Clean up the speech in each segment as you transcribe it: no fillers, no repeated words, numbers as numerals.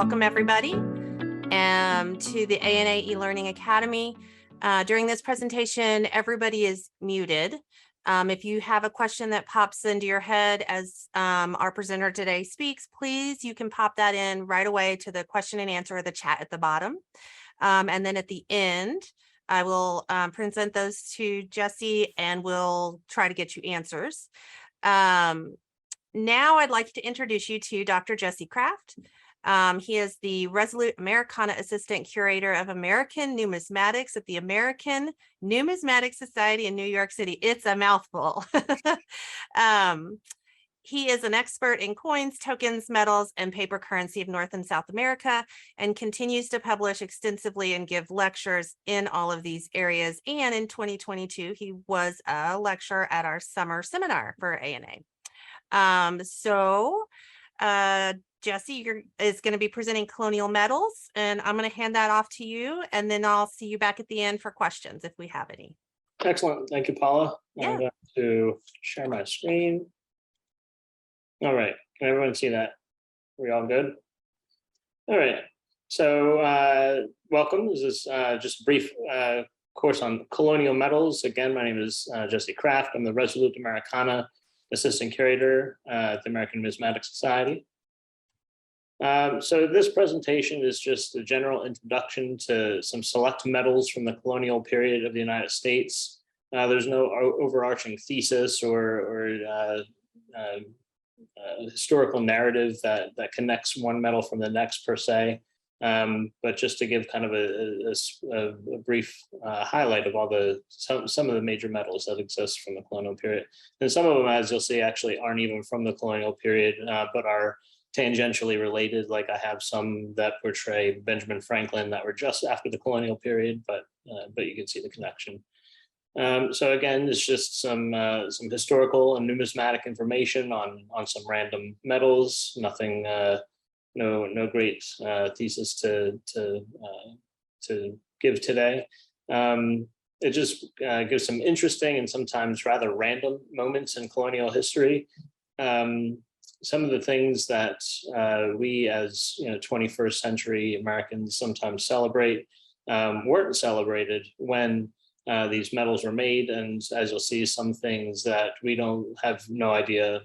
welcome everybody to the ANA eLearning Academy. During this presentation, everybody is muted. If you have a question that pops into your head as our presenter today speaks, please, you can pop that in right away to the question and answer or the chat at the bottom. And then at the end, I will present those to Jesse and we'll try to get you answers. Now I'd like to introduce you to Dr. Jesse Kraft. He is the Resolute Americana Assistant Curator of American Numismatics at the American Numismatic Society in New York City. It's a mouthful. He is an expert in coins, tokens, metals, and paper currency of North and South America, and continues to publish extensively and give lectures in all of these areas. And in 2022, he was a lecturer at our summer seminar for ANA. Jesse is going to be presenting Colonial Medals, and I'm going to hand that off to you, and then I'll see you back at the end for questions if we have any. Excellent. Thank you, Paula. Yeah. I'm going to share my screen. All right. Can everyone see that? Are we all good? All right. So welcome. This is just a brief course on Colonial Medals. Again, my name is Jesse Kraft. I'm the Resolute Americana Assistant Curator at the American Numismatic Society. So this presentation is just a general introduction to some select medals from the colonial period of the United States. There's no overarching thesis or historical narrative that connects one medal from the next per se, but just to give kind of a brief highlight of all some of the major medals that exist from the colonial period. And some of them, as you'll see, actually aren't even from the colonial period, but are tangentially related. Like I have some that portray Benjamin Franklin that were just after the colonial period, but you can see the connection. So again, it's just some historical and numismatic information on some random medals. Nothing, no great thesis to give today. It just gives some interesting and sometimes rather random moments in colonial history. Some of the things that we as 21st century Americans sometimes celebrate weren't celebrated when these medals were made, and as you'll see, some things that we don't have no idea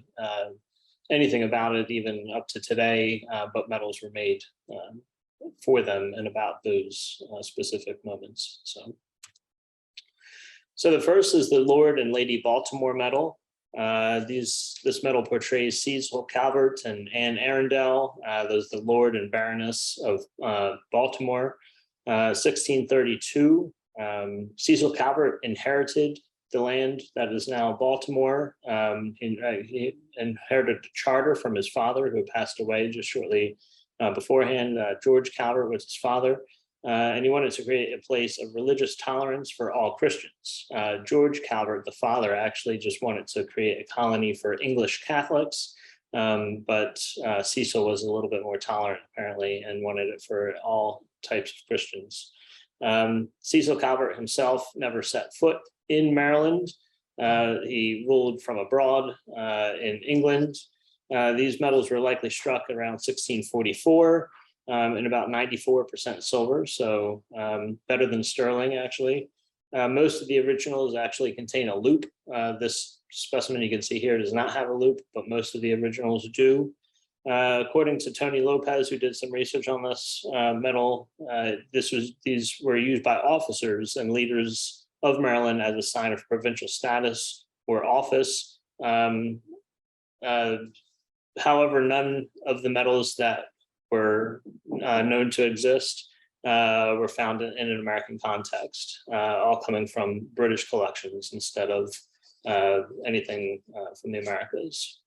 anything about it even up to today, but medals were made for them and about those specific moments. So the first is the Lord and Lady Baltimore medal. This medal portrays Cecil Calvert and Anne Arundel, those the Lord and Baroness of Baltimore. 1632, Cecil Calvert inherited the land that is now Baltimore. He inherited a charter from his father, who passed away just shortly beforehand. George Calvert was his father. And he wanted to create a place of religious tolerance for all Christians. George Calvert, the father, actually just wanted to create a colony for English Catholics, but Cecil was a little bit more tolerant, apparently, and wanted it for all types of Christians. Cecil Calvert himself never set foot in Maryland. He ruled from abroad in England. These medals were likely struck around 1644. And about 94% silver, so better than sterling, actually. Most of the originals actually contain a loop. This specimen you can see here does not have a loop, but most of the originals do. According to Tony Lopez, who did some research on this medal, these were used by officers and leaders of Maryland as a sign of provincial status or office. However, none of the medals that were known to exist were found in an American context, all coming from British collections instead of anything from the Americas.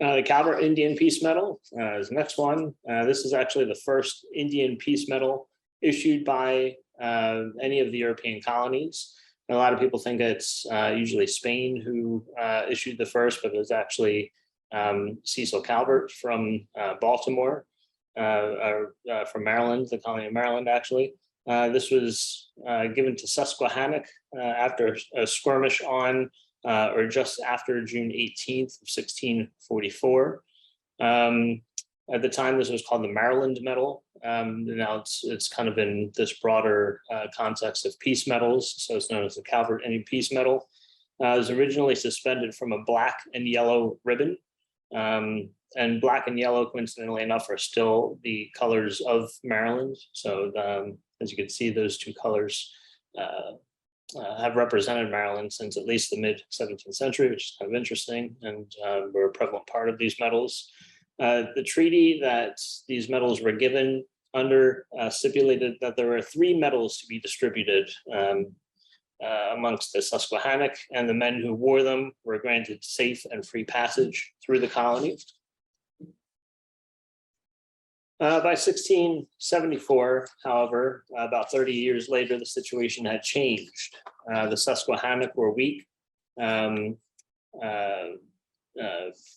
The Calvert Indian Peace Medal is the next one. This is actually the first Indian Peace Medal issued by any of the European colonies. And a lot of people think it's usually Spain who issued the first, but it was actually Cecil Calvert from Baltimore, from Maryland, the colony of Maryland, actually. This was given to Susquehannock after a skirmish on or just after June 18th of 1644. At the time, this was called the Maryland Medal. Now it's kind of in this broader context of peace medals, so it's known as the Calvert Any Peace Medal. It was originally suspended from a black and yellow ribbon, and black and yellow, coincidentally enough, are still the colors of Maryland. So as you can see, those two colors have represented Maryland since at least the mid 17th century, which is kind of interesting, and were a prevalent part of these medals. The treaty that these medals were given under stipulated that there were 3 medals to be distributed amongst the Susquehannock, and the men who wore them were granted safe and free passage through the colony. By 1674, however, about 30 years later, the situation had changed. The Susquehannock were weak than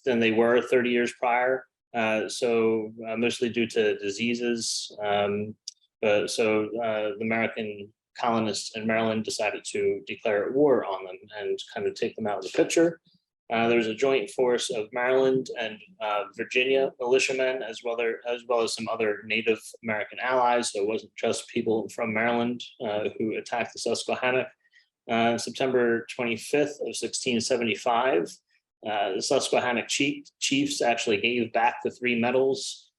they were 30 years prior, mostly due to diseases. The American colonists in Maryland decided to declare war on them and kind of take them out of the picture. There was a joint force of Maryland and Virginia militiamen, as well as some other Native American allies. So it wasn't just people from Maryland who attacked the Susquehannock. September 25th of 1675, the Susquehannock chiefs actually gave back the 3 medals,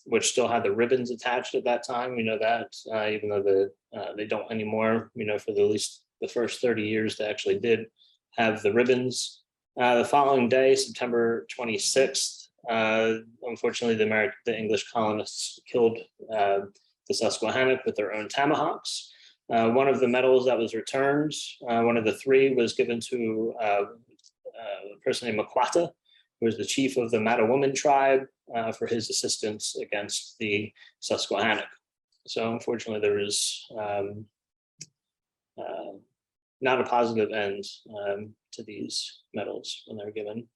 which still had the ribbons attached at that time. We know that, even though they don't anymore. We know for at least the first 30 years they actually did have the ribbons. The following day, September 26th, unfortunately, the English colonists killed the Susquehannock with their own tomahawks. One of the medals that was returned, one of the 3, was given to a person named Maquata, who was the chief of the Mattawoman tribe, for his assistance against the Susquehannock. So unfortunately, there is not a positive end to these medals when they're given.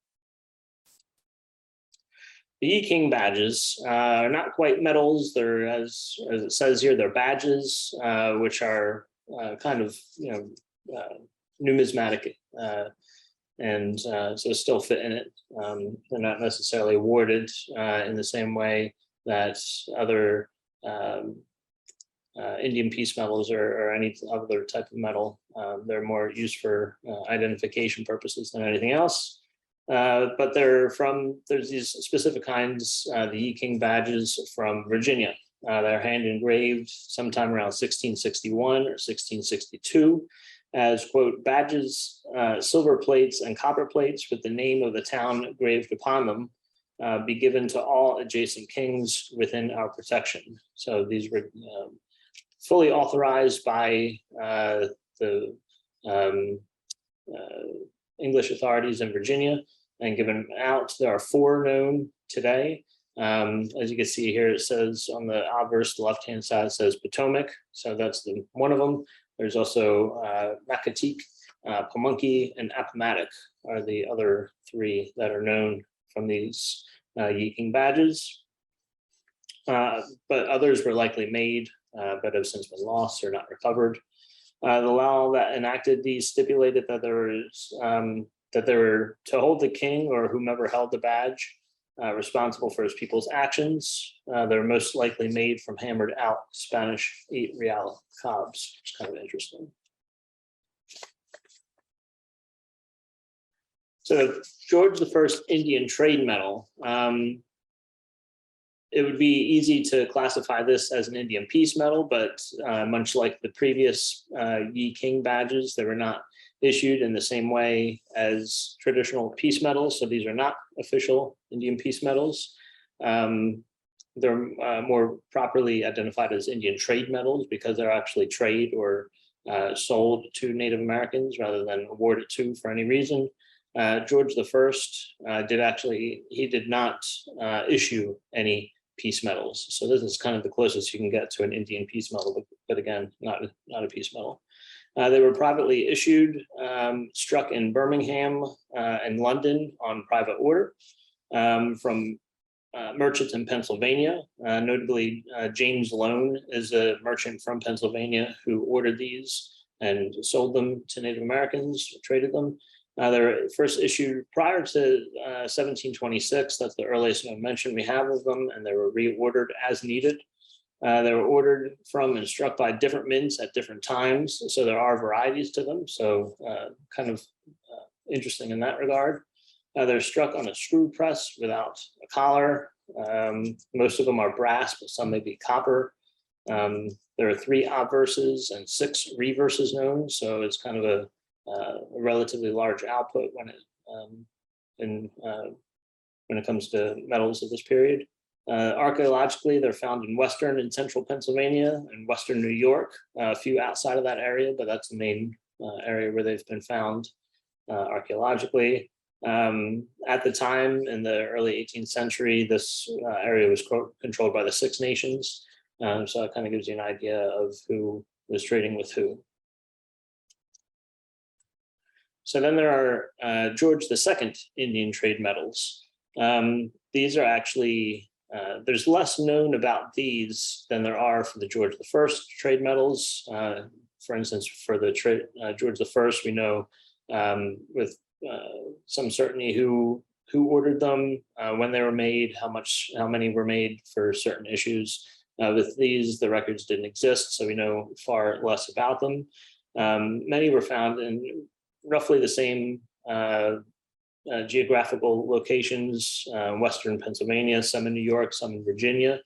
The King badges are not quite medals. They're, as it says here, they're badges, which are kind of, numismatic, and so still fit in it. They're not necessarily awarded in the same way that other Indian peace medals or any other type of medal. They're more used for identification purposes than anything else. But there's these specific kinds, the King badges from Virginia. They're hand engraved sometime around 1661 or 1662 as, quote, badges, silver plates and copper plates with the name of the town engraved upon them, be given to all adjacent kings within our protection. So these were fully authorized by the English authorities in Virginia and given out. There are 4 known today. As you can see here, it says on the obverse, the left-hand side says Potomac. So that's one of them. There's also Macatique, Pamunkey, and Appomattox are the other 3 that are known from these King badges. But others were likely made, but have since been lost or not recovered. The law that enacted these stipulated that they were to hold the king or whomever held the badge responsible for his people's actions. They're most likely made from hammered out Spanish 8 real cobs, which is kind of interesting. So George I Indian Trade Medal. It would be easy to classify this as an Indian Peace Medal, but much like the previous King badges, they were not issued in the same way as traditional peace medals. So these are not official Indian Peace Medals. They're more properly identified as Indian Trade Medals because they're actually trade or sold to Native Americans rather than awarded to for any reason. George I did not issue any peace medals. So this is kind of the closest you can get to an Indian peace medal, but again, not a peace medal. They were privately issued, struck in Birmingham and London on private order from merchants in Pennsylvania. Notably, James Lone is a merchant from Pennsylvania who ordered these and sold them to Native Americans, traded them. They were first issued prior to 1726. That's the earliest mention we have of them, and they were reordered as needed. They were ordered from and struck by different mints at different times, so there are varieties to them. So kind of interesting in that regard. They're struck on a screw press without a collar. Most of them are brass, but some may be copper. There are 3 obverses and 6 reverses known, so it's kind of a relatively large output when it comes to metals of this period. Archaeologically, they're found in western and central Pennsylvania and western New York, a few outside of that area, but that's the main area where they've been found archaeologically. At the time, in the early 18th century, this area was controlled by the Six Nations. So it kind of gives you an idea of who was trading with who. So then there are George II Indian trade medals. These are actually, there's less known about these than there are for the George I trade medals. For instance, for the George I, we know with some certainty who ordered them, when they were made, how many were made for certain issues. With these, the records didn't exist, so we know far less about them. Many were found in roughly the same geographical locations, western Pennsylvania, some in New York, some in Virginia.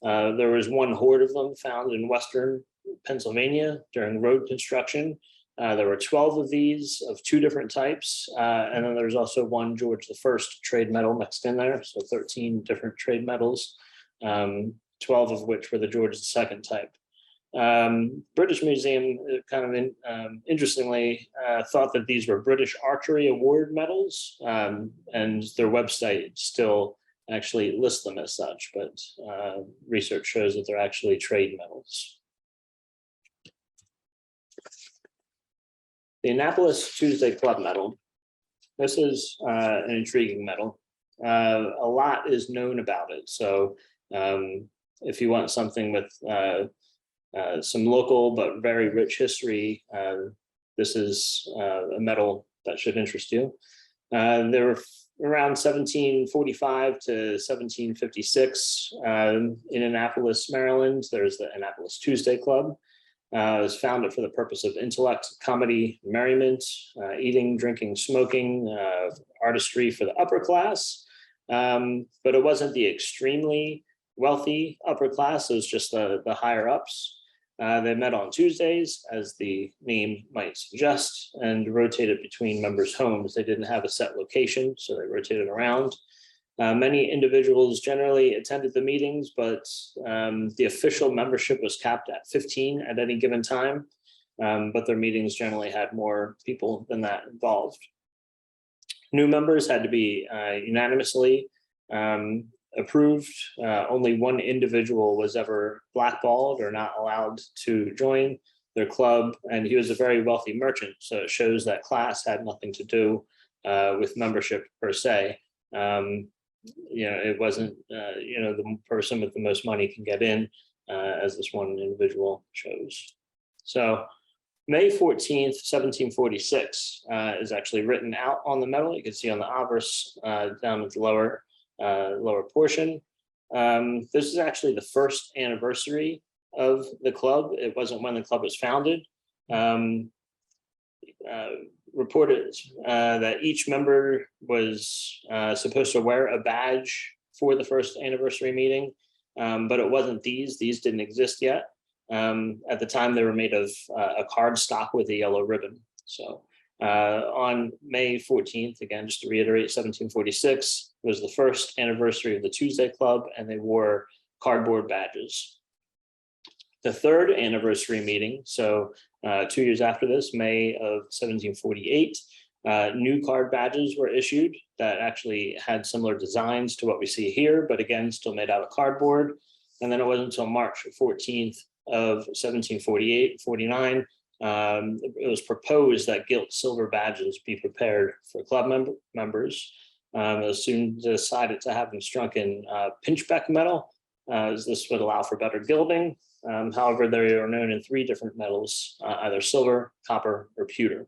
There was 1 hoard of them found in western Pennsylvania during road construction. There were 12 of these of 2 different types. And then there's also 1 George I trade medal mixed in there. So 13 different trade medals, 12 of which were the George II type. British Museum kind of interestingly thought that these were British Archery Award medals, and their website still actually lists them as such, but research shows that they're actually trade medals. The Annapolis Tuesday Club medal. This is an intriguing medal. A lot is known about it. So if you want something with some local but very rich history, this is a medal that should interest you. There were around 1745 to 1756 in Annapolis, Maryland. There's the Annapolis Tuesday Club. It was founded for the purpose of intellect, comedy, merriment, eating, drinking, smoking, artistry for the upper class. But it wasn't the extremely wealthy upper class, it was just the higher ups. They met on Tuesdays, as the name might suggest, and rotated between members' homes. They didn't have a set location, so they rotated around. Many individuals generally attended the meetings, but the official membership was capped at 15 at any given time. But their meetings generally had more people than that involved. New members had to be unanimously approved. Only 1 individual was ever blackballed or not allowed to join their club, and he was a very wealthy merchant, so it shows that class had nothing to do with membership per se. It wasn't the person with the most money can get in, as this one individual shows. So May 14th, 1746 is actually written out on the medal. You can see on the obverse down at the lower portion. This is actually the first anniversary of the club. It wasn't when the club was founded. Reported that each member was supposed to wear a badge for the first anniversary meeting, but it wasn't these. These didn't exist yet. At the time, they were made of a card stock with a yellow ribbon. So on May 14th, again, just to reiterate, 1746 was the first anniversary of the Tuesday Club, and they wore cardboard badges. The third anniversary meeting, so 2 years after this, May of 1748, new card badges were issued that actually had similar designs to what we see here, but again, still made out of cardboard. And then it wasn't until March 14th of 1748-49, it was proposed that gilt silver badges be prepared for club members. It was soon decided to have them struck in pinchbeck metal, as this would allow for better gilding. However, they are known in 3 different metals, either silver, copper, or pewter.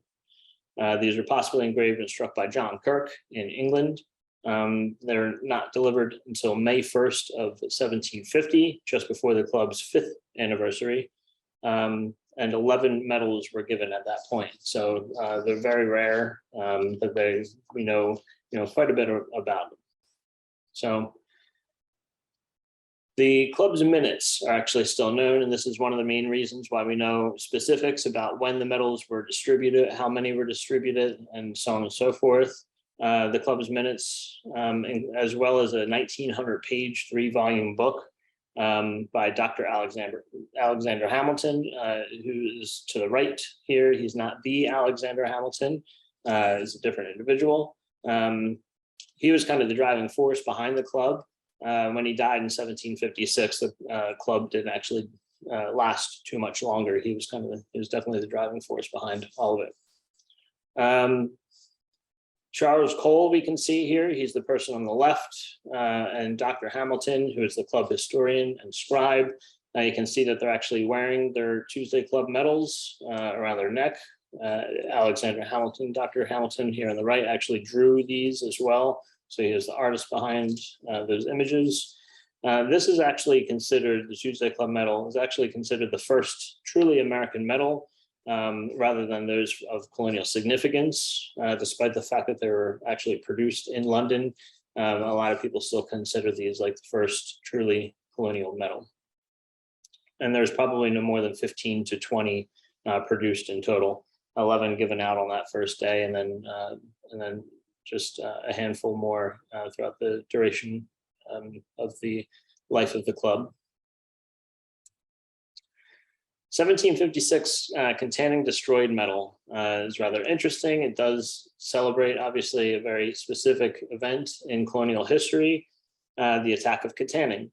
These were possibly engraved and struck by John Kirk in England. They're not delivered until May 1st of 1750, just before the club's 5th anniversary. And 11 medals were given at that point. So they're very rare, but we know quite a bit about them. So the club's minutes are actually still known, and this is one of the main reasons why we know specifics about when the medals were distributed, how many were distributed, and so on and so forth. The club's minutes, as well as a 1900-page 3-volume book by Dr. Alexander Hamilton, who is to the right here. He's not the Alexander Hamilton, he's a different individual. He was kind of the driving force behind the club. When he died in 1756, the club didn't actually last too much longer. He was definitely the driving force behind all of it. Charles Cole, we can see here, he's the person on the left, and Dr. Hamilton, who is the club historian and scribe. You can see that they're actually wearing their Tuesday Club medals around their neck. Alexander Hamilton, Dr. Hamilton here on the right, actually drew these as well. So he is the artist behind those images. This is actually considered, the Tuesday Club medal is actually considered the first truly American medal, rather than those of colonial significance, despite the fact that they were actually produced in London. A lot of people still consider these like the first truly colonial medal. And there's probably no more than 15 to 20 produced in total, 11 given out on that first day, and then just a handful more throughout the duration of the life of the club. 1756 Kittanning destroyed medal is rather interesting. It does celebrate, obviously, a very specific event in colonial history, the attack of Kittanning,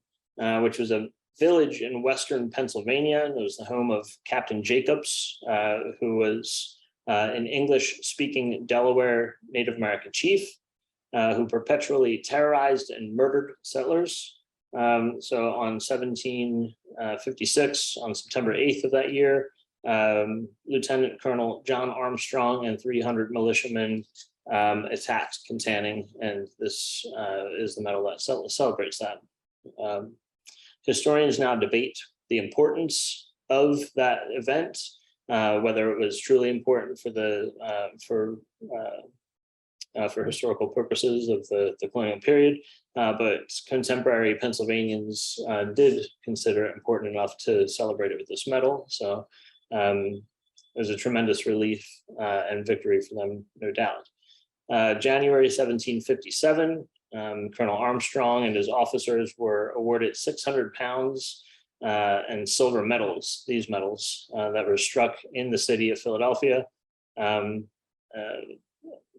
which was a village in western Pennsylvania. It was the home of Captain Jacobs, who was an English-speaking Delaware Native American chief who perpetually terrorized and murdered settlers. So on 1756, on September 8th of that year, Lieutenant Colonel John Armstrong and 300 militiamen attacked Kittanning, and this is the medal that celebrates that. Historians now debate the importance of that event, whether it was truly important for historical purposes of the colonial period, but contemporary Pennsylvanians did consider it important enough to celebrate it with this medal. So it was a tremendous relief and victory for them, no doubt. January 1757, Colonel Armstrong and his officers were awarded 600 pounds and silver medals, these medals that were struck in the city of Philadelphia.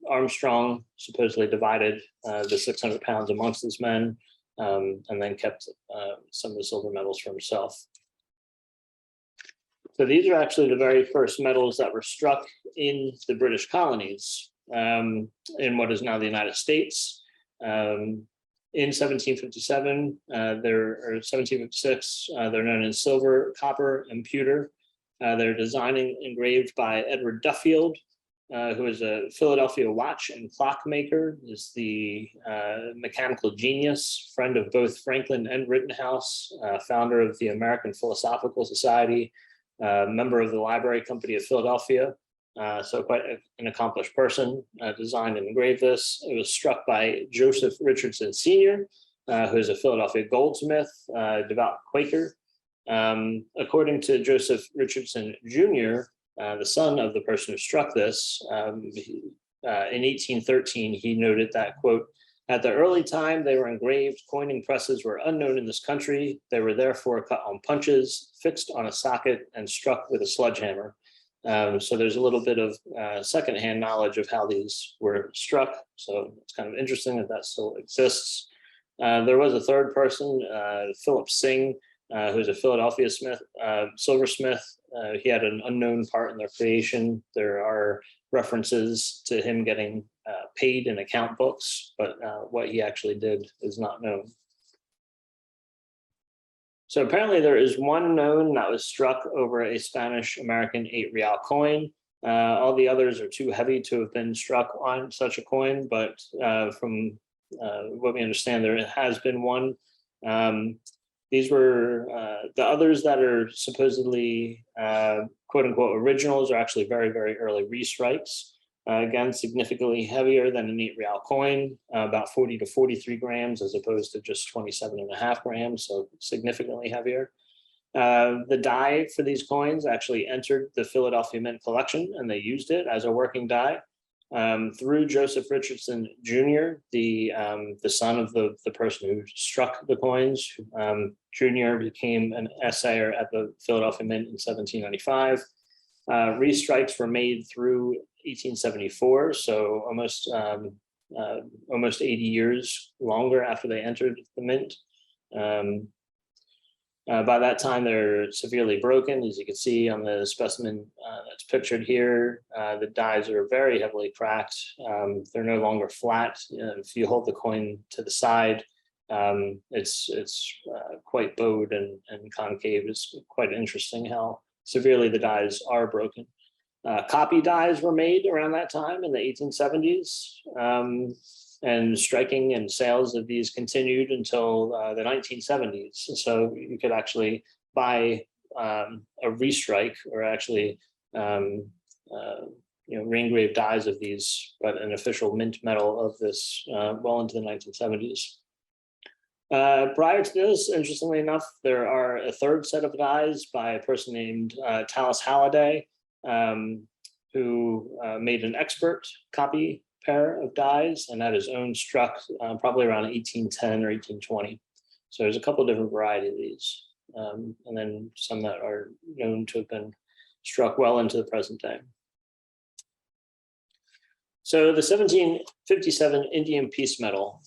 Armstrong supposedly divided the 600 pounds amongst his men, and then kept some of the silver medals for himself. So these are actually the very first medals that were struck in the British colonies, in what is now the United States. In 1757, or 1756, they're known in silver, copper, and pewter. They're designed and engraved by Edward Duffield, who is a Philadelphia watch and clock maker, is the mechanical genius, friend of both Franklin and Rittenhouse, founder of the American Philosophical Society, member of the Library Company of Philadelphia. So quite an accomplished person, designed and engraved this. It was struck by Joseph Richardson Sr., who is a Philadelphia goldsmith, devout Quaker. According to Joseph Richardson Jr., the son of the person who struck this, in 1813, he noted that, quote, "At the early time they were engraved, coining presses were unknown in this country. They were therefore cut on punches, fixed on a socket, and struck with a sledgehammer." So there's a little bit of secondhand knowledge of how these were struck. So it's kind of interesting that that still exists. There was a third person, Philip Singh, who's a Philadelphia silversmith. He had an unknown part in their creation. There are references to him getting paid in account books, but what he actually did is not known. So apparently there is one known that was struck over a Spanish American 8 real coin. All the others are too heavy to have been struck on such a coin, but from what we understand, there has been one. These were the others that are supposedly quote unquote originals are actually very, very early restrikes. Again, significantly heavier than an 8 real coin, about 40 to 43 grams as opposed to just 27.5 grams, so significantly heavier. The die for these coins actually entered the Philadelphia Mint collection, and they used it as a working die. Through Joseph Richardson Jr., the son of the person who struck the coins. Jr. became an assayer at the Philadelphia Mint in 1795. Restrikes were made through 1874, so almost 80 years longer after they entered the mint. By that time, they're severely broken, as you can see on the specimen that's pictured here. The dies are very heavily cracked. They're no longer flat. If you hold the coin to the side, it's quite bowed and concave. It's quite interesting how severely the dies are broken. Copy dies were made around that time in the 1870s. And striking and sales of these continued until the 1970s. So you could actually buy a restrike or actually re-engraved dies of these, but an official mint medal of this well into the 1970s. Prior to this, interestingly enough, there are a third set of dies by a person named Tallis Halliday, who made an expert copy pair of dies and had his own struck probably around 1810 or 1820. So there's a couple of different varieties of these, and then some that are known to have been struck well into the present day. So the 1757 Indian Peace Medal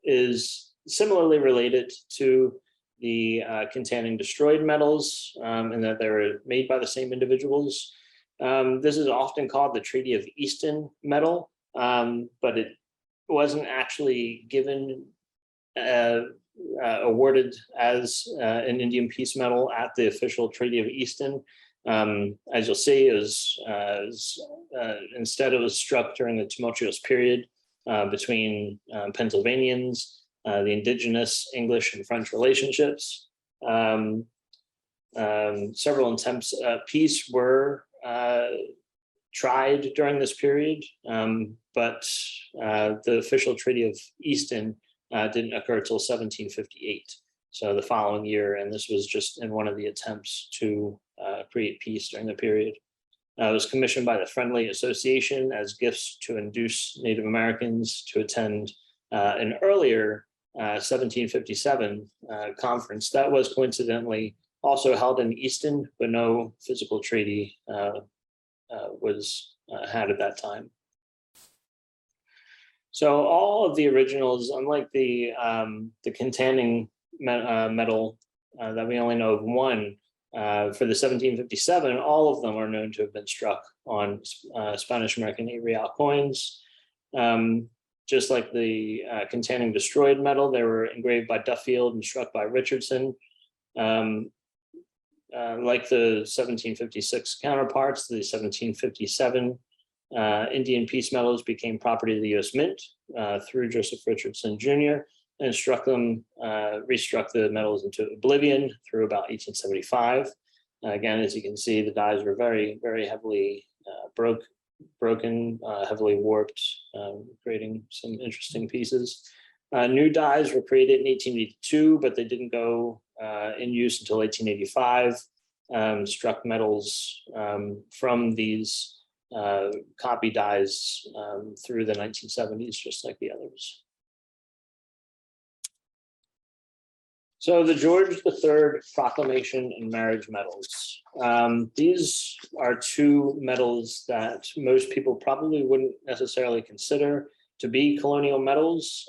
is similarly related to the Kittanning destroyed medals in that they were made by the same individuals. This is often called the Treaty of Easton Medal, but it wasn't actually given, awarded as an Indian Peace Medal at the official Treaty of Easton. As you'll see, instead it was struck during the tumultuous period between Pennsylvanians, the indigenous English and French relationships. Several attempts at peace were tried during this period, but the official Treaty of Easton didn't occur till 1758, so the following year, and this was just in one of the attempts to create peace during the period. It was commissioned by the Friendly Association as gifts to induce Native Americans to attend an earlier 1757 conference that was coincidentally also held in Easton, but no physical treaty was had at that time. So all of the originals, unlike the Kittanning medal that we only know of one, for the 1757, all of them are known to have been struck on Spanish-American 8 real coins. Just like the Kittanning destroyed medal, they were engraved by Duffield and struck by Richardson. Like the 1756 counterparts, the 1757 Indian Peace Medals became property of the U.S. Mint through Joseph Richardson Jr. and restruck the medals into oblivion through about 1875. Again, as you can see, the dies were very, very heavily broken, heavily warped, creating some interesting pieces. New dies were created in 1882, but they didn't go in use until 1885. Struck medals from these copy dies through the 1970s, just like the others. So the George III Proclamation and Marriage Medals. These are two medals that most people probably wouldn't necessarily consider to be colonial medals,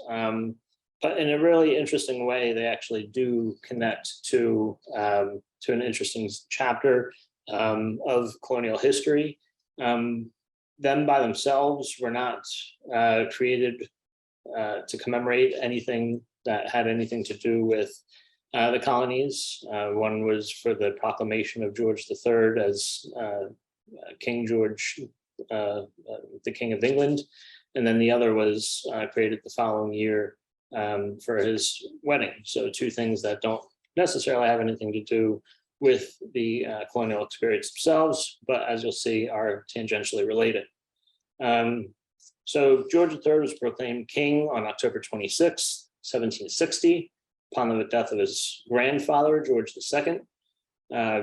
but in a really interesting way, they actually do connect to an interesting chapter of colonial history. Them by themselves were not created to commemorate anything that had anything to do with the colonies. One was for the proclamation of George III as King George, the King of England. And then the other was created the following year for his wedding. So two things that don't necessarily have anything to do with the colonial experience themselves, but as you'll see, are tangentially related. So George III was proclaimed king on October 26, 1760, upon the death of his grandfather, George II.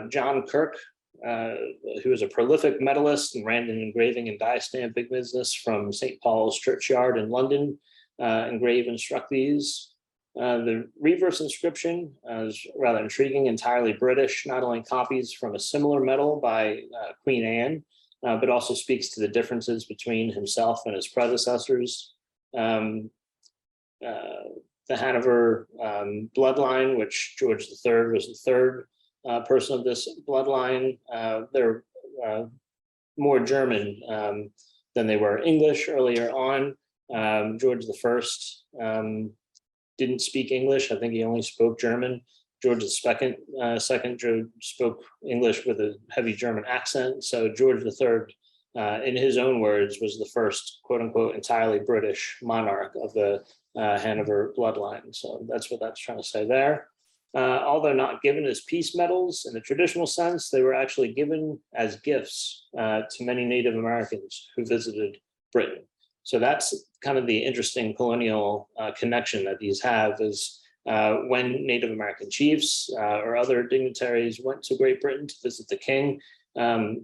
John Kirk, who was a prolific medalist and ran an engraving and die stamping business from St. Paul's Churchyard in London, engraved and struck these. The reverse inscription is rather intriguing, entirely British, not only copies from a similar medal by Queen Anne, but also speaks to the differences between himself and his predecessors. The Hanover bloodline, which George III was the third person of this bloodline, they're more German than they were English earlier on. George I didn't speak English. I think he only spoke German. George II spoke English with a heavy German accent. So George III, in his own words, was the first quote unquote entirely British monarch of the Hanover bloodline. So that's what that's trying to say there. Although not given as peace medals in the traditional sense, they were actually given as gifts to many Native Americans who visited Britain. So that's kind of the interesting colonial connection that these have, is when Native American chiefs or other dignitaries went to Great Britain to visit the king,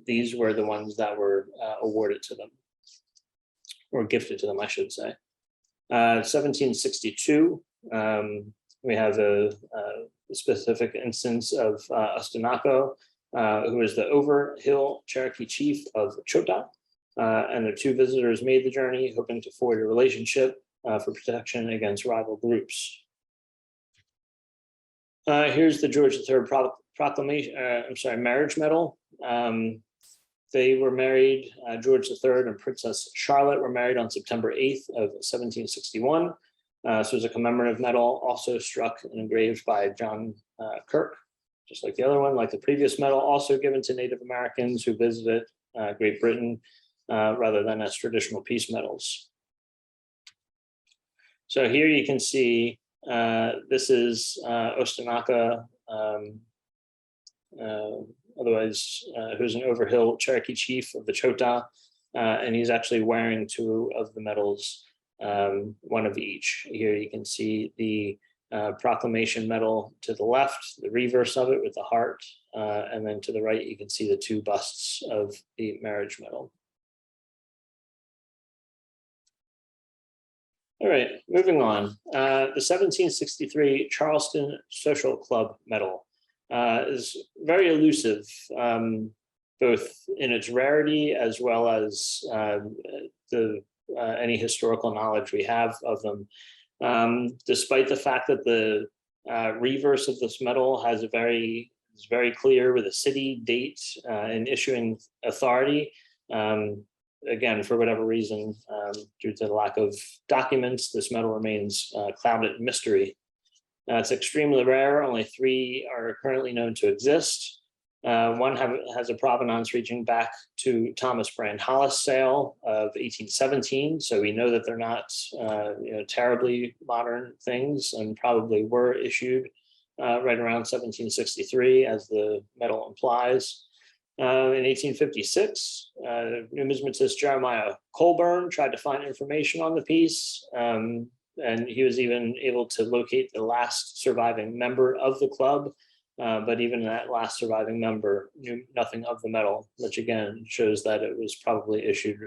these were the ones that were awarded to them, or gifted to them, I should say. 1762, we have a specific instance of Ostanaco, who is the Overhill Cherokee chief of Chota, and the two visitors made the journey, hoping to forge a relationship for protection against rival groups. Here's the George III proclamation. Marriage medal. They were married. George III and Princess Charlotte were married on September 8th of 1761. So it was a commemorative medal, also struck and engraved by John Kirk, just like the other one, like the previous medal, also given to Native Americans who visited Great Britain, rather than as traditional peace medals. So here you can see this is Ostanaco, otherwise who's an Overhill Cherokee chief of the Chota, and he's actually wearing two of the medals, one of each. Here you can see the Proclamation medal to the left, the reverse of it with the heart, and then to the right you can see the two busts of the marriage medal. All right, moving on. The 1763 Charleston Social Club medal is very elusive, both in its rarity as well as any historical knowledge we have of them. Despite the fact that the reverse of this medal is very clear with a city, date, and issuing authority. Again, for whatever reason, due to the lack of documents, this medal remains clouded in mystery. It's extremely rare. Only 3 are currently known to exist. One has a provenance reaching back to Thomas Brand Hollis' sale of 1817. So we know that they're not terribly modern things, and probably were issued right around 1763, as the medal implies. In 1856, numismatist Jeremiah Colburn tried to find information on the piece, and he was even able to locate the last surviving member of the club, but even that last surviving member knew nothing of the medal, which again shows that it was probably issued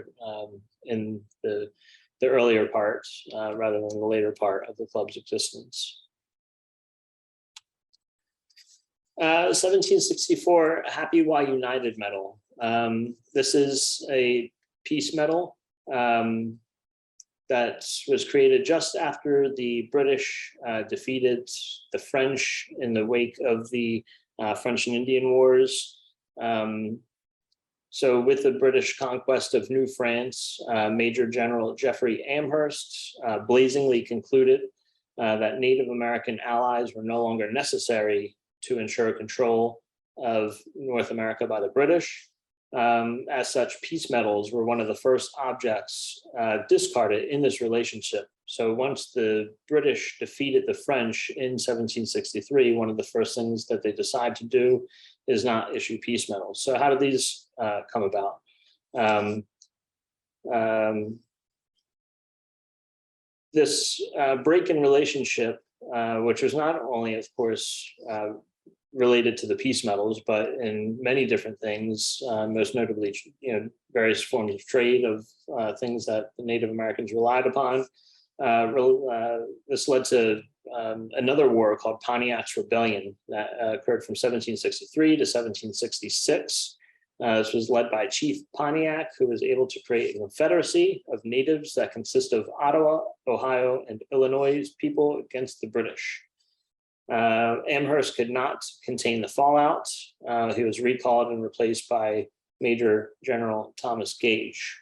in the earlier part rather than the later part of the club's existence. 1764 Happy While United medal. This is a peace medal that was created just after the British defeated the French in the wake of the French and Indian Wars. So with the British conquest of New France, Major General Jeffrey Amherst blazingly concluded that Native American allies were no longer necessary to ensure control of North America by the British. As such, peace medals were one of the first objects discarded in this relationship. So once the British defeated the French in 1763, one of the first things that they decide to do is not issue peace medals. So how did these come about? This break in relationship, which was not only, of course, related to the peace medals, but in many different things, most notably, various forms of trade of things that the Native Americans relied upon. This led to another war called Pontiac's Rebellion that occurred from 1763 to 1766. This was led by Chief Pontiac, who was able to create a confederacy of natives that consist of Ottawa, Ohio, and Illinois people against the British. Amherst could not contain the fallout. He was recalled and replaced by Major General Thomas Gage.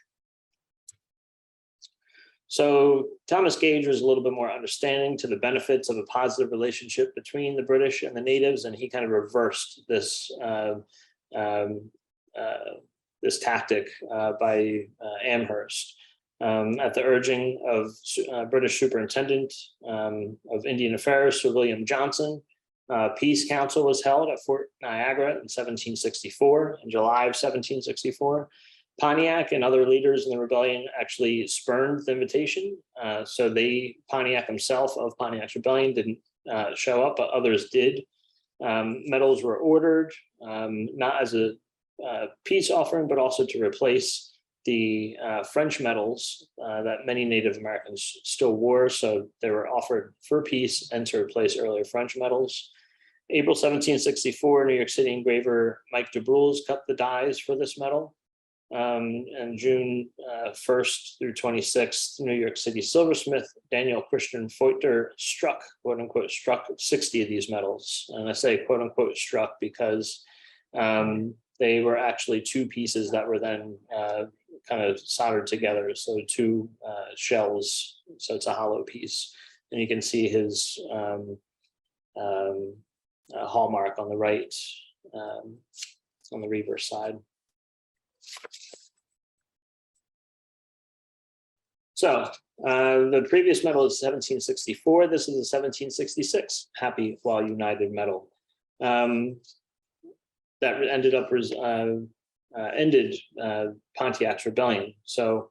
So Thomas Gage was a little bit more understanding to the benefits of a positive relationship between the British and the natives, and he kind of reversed this this tactic by Amherst. At the urging of British Superintendent of Indian Affairs, Sir William Johnson, peace council was held at Fort Niagara in 1764, in July of 1764. Pontiac and other leaders in the rebellion actually spurned the invitation. So Pontiac himself of Pontiac's Rebellion didn't show up, but others did. Medals were ordered, not as a peace offering, but also to replace the French medals that many Native Americans still wore. So they were offered for peace and to replace earlier French medals. April 1764, New York City engraver Mike DeBrules cut the dies for this medal. And June 1st through 26th, New York City silversmith Daniel Christian Feuchter struck, quote unquote, struck 60 of these medals. And I say quote unquote struck because they were actually two pieces that were then kind of soldered together. So two shells, so it's a hollow piece. And you can see his hallmark on the right, on the reverse side. So the previous medal is 1764. This is a 1766 Happy While United medal. That ended up ended Pontiac's Rebellion. So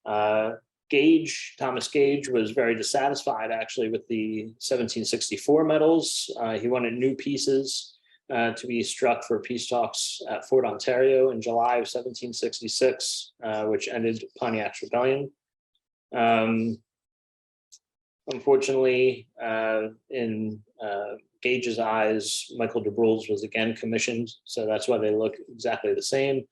Thomas Gage was very dissatisfied actually with the 1764 medals. He wanted new pieces to be struck for peace talks at Fort Ontario in July of 1766, which ended Pontiac's Rebellion. Unfortunately, in Gage's eyes, Michael DeBrules was again commissioned, so that's why they look exactly the same.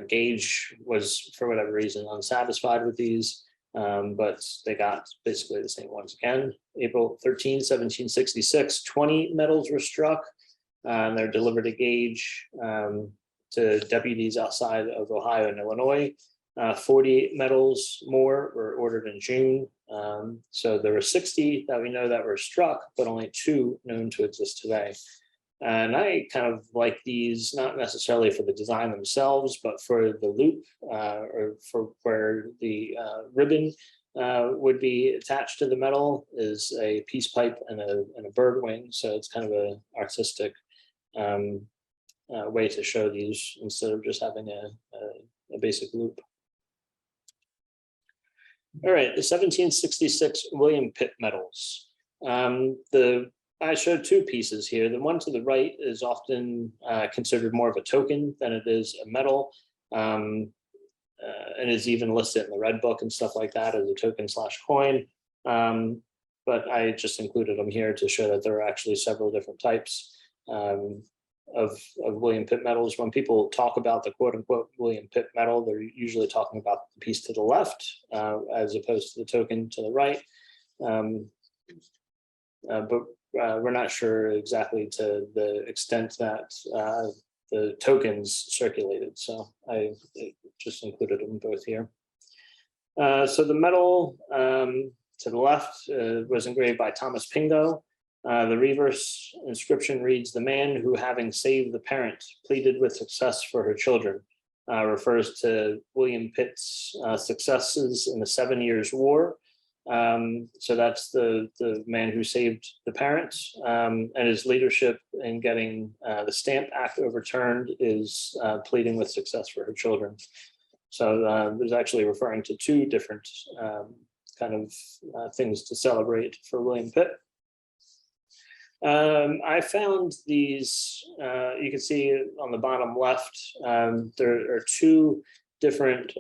Gage was, for whatever reason, unsatisfied with these, but they got basically the same ones again. April 13, 1766, 20 medals were struck, and they're delivered to Gage to deputies outside of Ohio and Illinois. 48 medals more were ordered in June. So there were 60 that we know that were struck, but only 2 known to exist today. And I kind of like these, not necessarily for the design themselves, but for the loop or for where the ribbon would be attached to the medal is a peace pipe and a bird wing. So it's kind of an artistic way to show these instead of just having a basic loop. All right, the 1766 William Pitt medals. I showed 2 pieces here. The one to the right is often considered more of a token than it is a medal, and is even listed in the Red Book and stuff like that as a token/coin. But I just included them here to show that there are actually several different types of William Pitt medals. When people talk about the quote unquote William Pitt medal, they're usually talking about the piece to the left as opposed to the token to the right. But we're not sure exactly to the extent that the tokens circulated. So I just included them both here. So the medal to the left was engraved by Thomas Pingo. The reverse inscription reads, "The man who, having saved the parent, pleaded with success for her children," refers to William Pitt's successes in the 7 Years' War. So that's the man who saved the parents, and his leadership in getting the Stamp Act overturned is pleading with success for her children. So there's actually referring to two different kind of things to celebrate for William Pitt. I found these, you can see on the bottom left, there are two different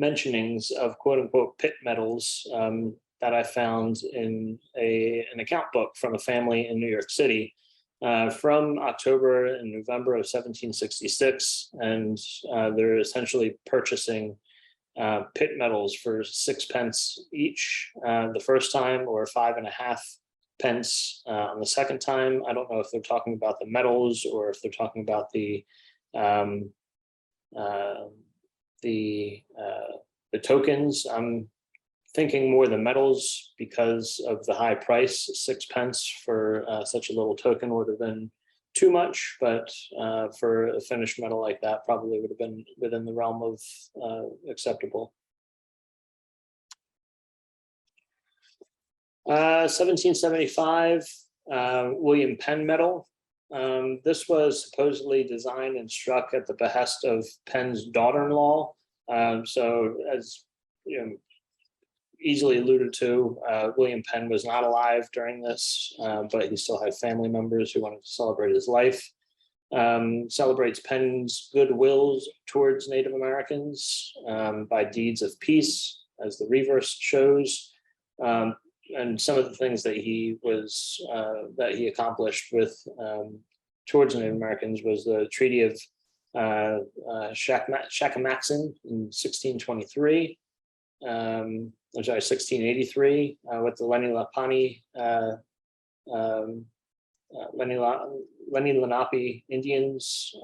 mentionings of quote unquote Pitt medals that I found in an account book from a family in New York City from October and November of 1766. And they're essentially purchasing Pitt medals for 6 pence each the first time, or 5.5 pence on the second time. I don't know if they're talking about the medals or if they're talking about the tokens. I'm thinking more the medals because of the high price. 6 pence for such a little token would have been too much, but for a finished medal like that, probably would have been within the realm of acceptable. 1775 William Penn Medal. This was supposedly designed and struck at the behest of Penn's daughter-in-law. So as you know, easily alluded to, William Penn was not alive during this, but he still had family members who wanted to celebrate his life. Celebrates Penn's goodwill towards Native Americans by deeds of peace, as the reverse shows. And some of the things that he was that he accomplished with towards Native Americans was the Treaty of Shakamaxon in 1623, I'm sorry, 1683, with the Lenni Lenape Indians.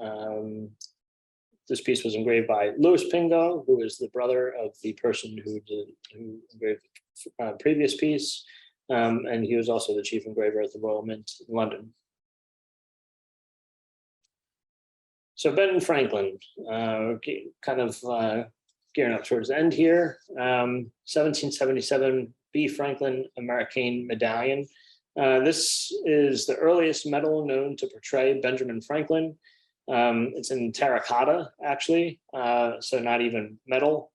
This piece was engraved by Louis Pingo, who is the brother of the person who engraved the previous piece, and he was also the chief engraver at the Royal Mint in London. So Ben Franklin, kind of gearing up towards the end here. 1777 B. Franklin Americain Medallion. This is the earliest medal known to portray Benjamin Franklin. It's in terracotta, actually, so not even metal,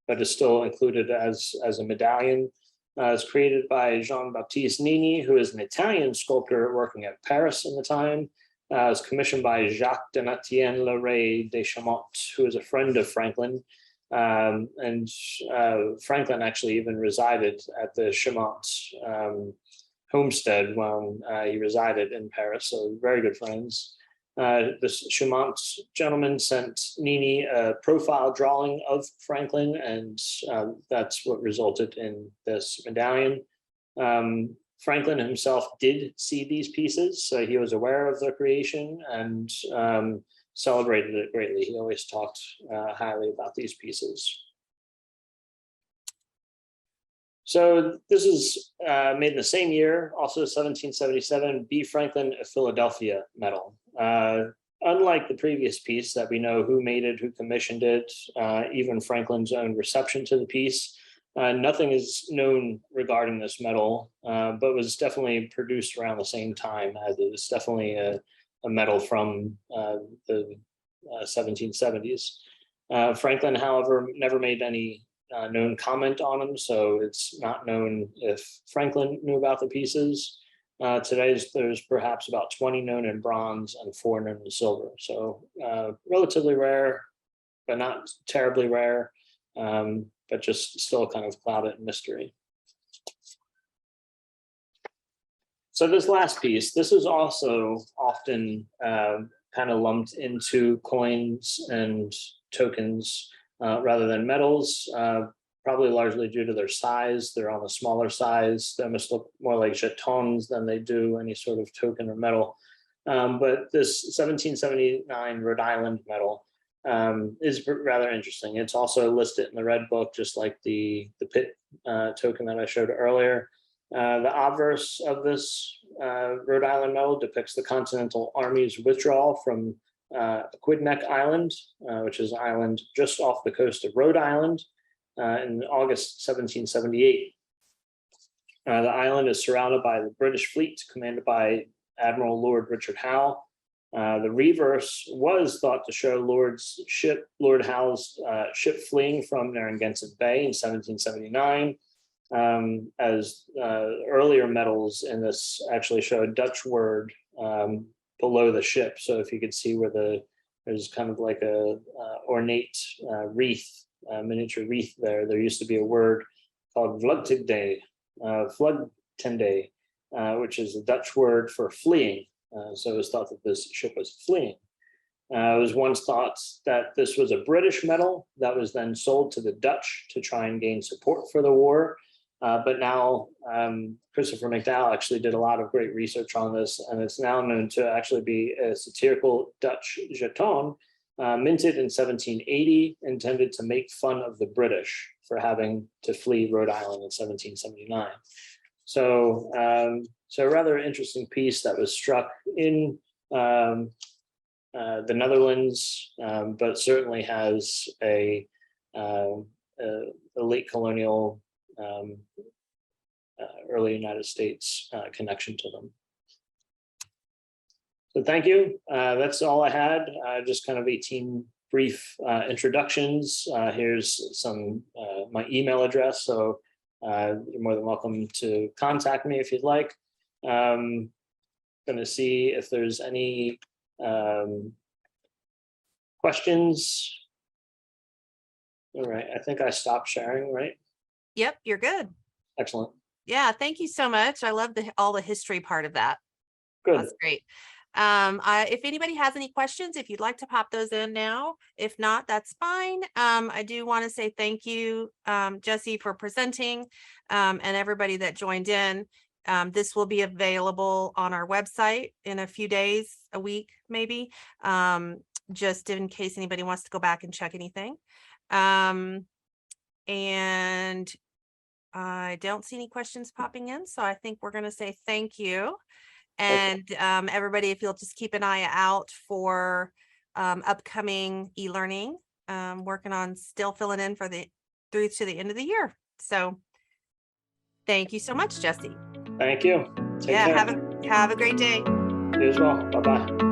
but is still included as a medallion. It's created by Jean-Baptiste Nini, who is an Italian sculptor working at Paris in the time. It was commissioned by Jacques Donatien Larrey de Chamont, who is a friend of Franklin. And Franklin actually even resided at the Chamont homestead when he resided in Paris, so very good friends. This Chamont gentleman sent Nini a profile drawing of Franklin, and that's what resulted in this medallion. Franklin himself did see these pieces, so he was aware of their creation and celebrated it greatly. He always talked highly about these pieces. So this is made in the same year, also 1777, B. Franklin of Philadelphia Medal. Unlike the previous piece that we know who made it, who commissioned it, even Franklin's own reception to the piece, nothing is known regarding this medal, but was definitely produced around the same time, as it is definitely a medal from the 1770s. Franklin, however, never made any known comment on them, so it's not known if Franklin knew about the pieces. Today, there's perhaps about 20 known in bronze and 4 known in silver, so relatively rare, but not terribly rare, but just still kind of clouded in mystery. So this last piece, this is also often kind of lumped into coins and tokens rather than medals, probably largely due to their size. They're on a smaller size. They almost look more like jetons than they do any sort of token or medal. But this 1779 Rhode Island medal is rather interesting. It's also listed in the Red Book, just like the Pitt token that I showed earlier. The obverse of this Rhode Island medal depicts the Continental Army's withdrawal from Aquidneck Island, which is an island just off the coast of Rhode Island, in August 1778. The island is surrounded by the British fleet commanded by Admiral Lord Richard Howe. The reverse was thought to show Lord Howe's ship fleeing from Narragansett Bay in 1779. As earlier medals in this actually show a Dutch word below the ship. So if you could see where there's kind of like a ornate wreath, miniature wreath there used to be a word called vlugtende, which is a Dutch word for fleeing. So it was thought that this ship was fleeing. It was once thought that this was a British medal that was then sold to the Dutch to try and gain support for the war. But now Christopher McDowell actually did a lot of great research on this, and it's now known to actually be a satirical Dutch jeton minted in 1780, intended to make fun of the British for having to flee Rhode Island in 1779. So, so a rather interesting piece that was struck in the Netherlands, but certainly has a late colonial, early United States connection to them. So thank you. That's all I had. Just kind of 18 brief introductions. Here's some my email address. So you're more than welcome to contact me if you'd like. Going to see if there's any questions. All right, I think I stopped sharing, right? Yep, you're good. Excellent. Yeah, thank you so much. I love all the history part of that. Good. That's great. If anybody has any questions, if you'd like to pop those in now, if not, that's fine. I do want to say thank you, Jesse, for presenting, and everybody that joined in. This will be available on our website in a few days, a week, maybe, just in case anybody wants to go back and check anything. And I don't see any questions popping in, so I think we're going to say thank you. And everybody, if you'll just keep an eye out for upcoming e-learning, working on still filling in for through to the end of the year. So thank you so much, Jesse. Thank you. Take care. Have a great day. You as well. Bye-bye.